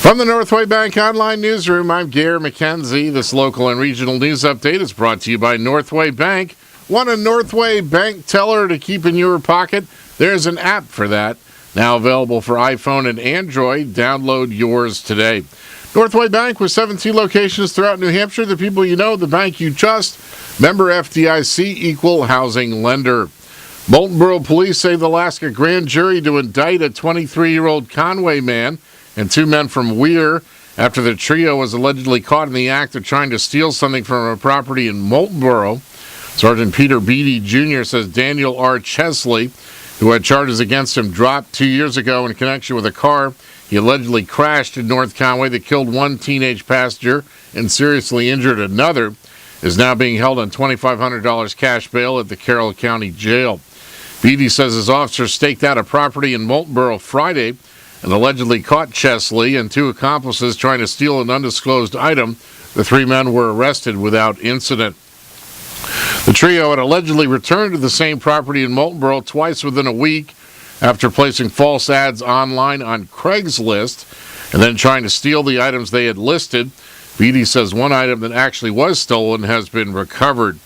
From the Northway Bank Online Newsroom, I'm Gare McKenzie. This local and regional news update is brought to you by Northway Bank. Want a Northway Bank teller to keep in your pocket? There's an app for that. Now available for iPhone and Android. Download yours today. Northway Bank with 17 locations throughout New Hampshire. The people you know, the bank you trust. Member FDIC, equal housing lender. Moulton Borough Police say the Alaska grand jury to indict a 23-year-old Conway man and two men from Weir after the trio was allegedly caught in the act of trying to steal something from a property in Moulton Borough. Sergeant Peter Beatty Jr. says Daniel R. Chesley, who had charges against him, dropped 2 years ago in connection with a car he allegedly crashed in North Conway that killed one teenage passenger and seriously injured another, is now being held on $2,500 cash bail at the Carroll County Jail. Beatty says his officers staked out a property in Moulton Borough Friday and allegedly caught Chesley and two accomplices trying to steal an undisclosed item. The three men were arrested without incident. The trio had allegedly returned to the same property in Moulton Borough twice within a week after placing false ads online on Craigslist and then trying to steal the items they had listed. Beatty says one item that actually was stolen has been recovered.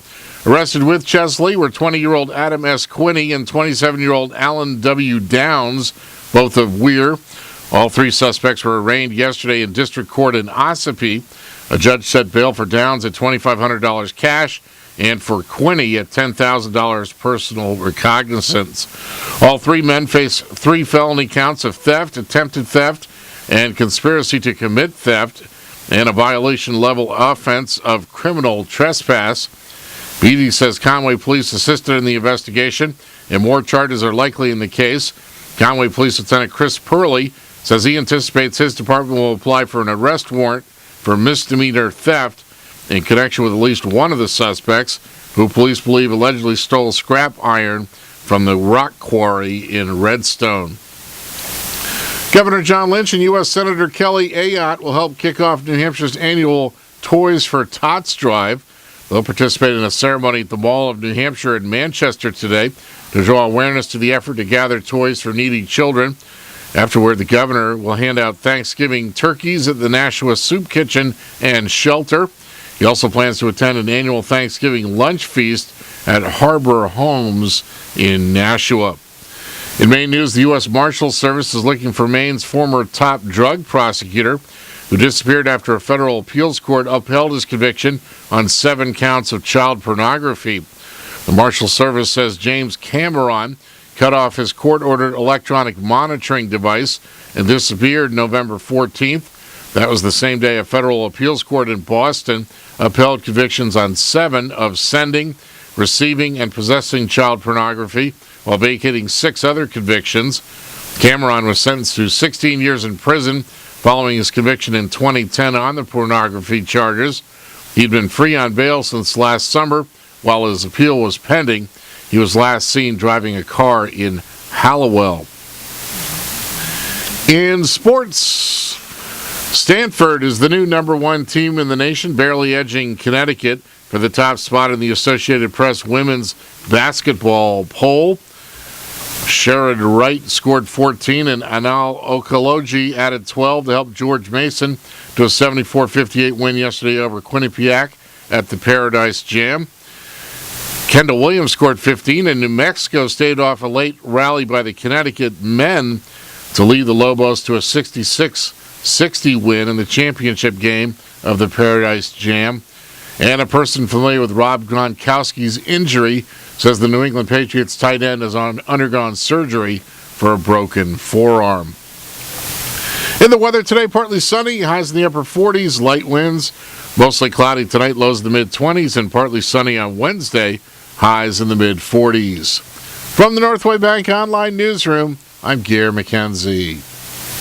Arrested with Chesley were 20-year-old Adam S. Quinney and 27-year-old Alan W. Downs, both of Weir. All three suspects were arraigned yesterday in district court in Ossipee. A judge set bail for Downs at $2,500 cash and for Quinney at $10,000 personal recognizance. All three men face 3 felony counts of theft, attempted theft, and conspiracy to commit theft, and a violation-level offense of criminal trespass. Beatty says Conway police assisted in the investigation, and more charges are likely in the case. Conway Police Lieutenant Chris Purley says he anticipates his department will apply for an arrest warrant for misdemeanor theft in connection with at least one of the suspects, who police believe allegedly stole scrap iron from the rock quarry in Redstone. Governor John Lynch and U.S. Senator Kelly Ayotte will help kick off New Hampshire's annual Toys for Tots drive. They'll participate in a ceremony at the Mall of New Hampshire in Manchester today to draw awareness to the effort to gather toys for needy children. Afterward, the governor will hand out Thanksgiving turkeys at the Nashua Soup Kitchen and Shelter. He also plans to attend an annual Thanksgiving lunch feast at Harbor Homes in Nashua. In Maine news, the U.S. Marshals Service is looking for Maine's former top drug prosecutor, who disappeared after a federal appeals court upheld his conviction on 7 counts of child pornography. The Marshals Service says James Cameron cut off his court-ordered electronic monitoring device and disappeared November 14th. That was the same day a federal appeals court in Boston upheld convictions on 7 of sending, receiving, and possessing child pornography, while vacating 6 other convictions. Cameron was sentenced to 16 years in prison following his conviction in 2010 on the pornography charges. He'd been free on bail since last summer while his appeal was pending. He was last seen driving a car in Hallowell. In sports, Stanford is the new number 1 team in the nation, barely edging Connecticut for the top spot in the Associated Press women's basketball poll. Sherrod Wright scored 14 and Anal Okoloji added 12 to help George Mason to a 74-58 win yesterday over Quinnipiac at the Paradise Jam. Kendall Williams scored 15, and New Mexico stayed off a late rally by the Connecticut men to lead the Lobos to a 66-60 win in the championship game of the Paradise Jam. And a person familiar with Rob Gronkowski's injury says the New England Patriots tight end has undergone surgery for a broken forearm. In the weather today, partly sunny, highs in the upper 40s, light winds. Mostly cloudy tonight, lows in the mid-20s, and partly sunny on Wednesday, highs in the mid-40s. From the Northway Bank Online Newsroom, I'm Gare McKenzie.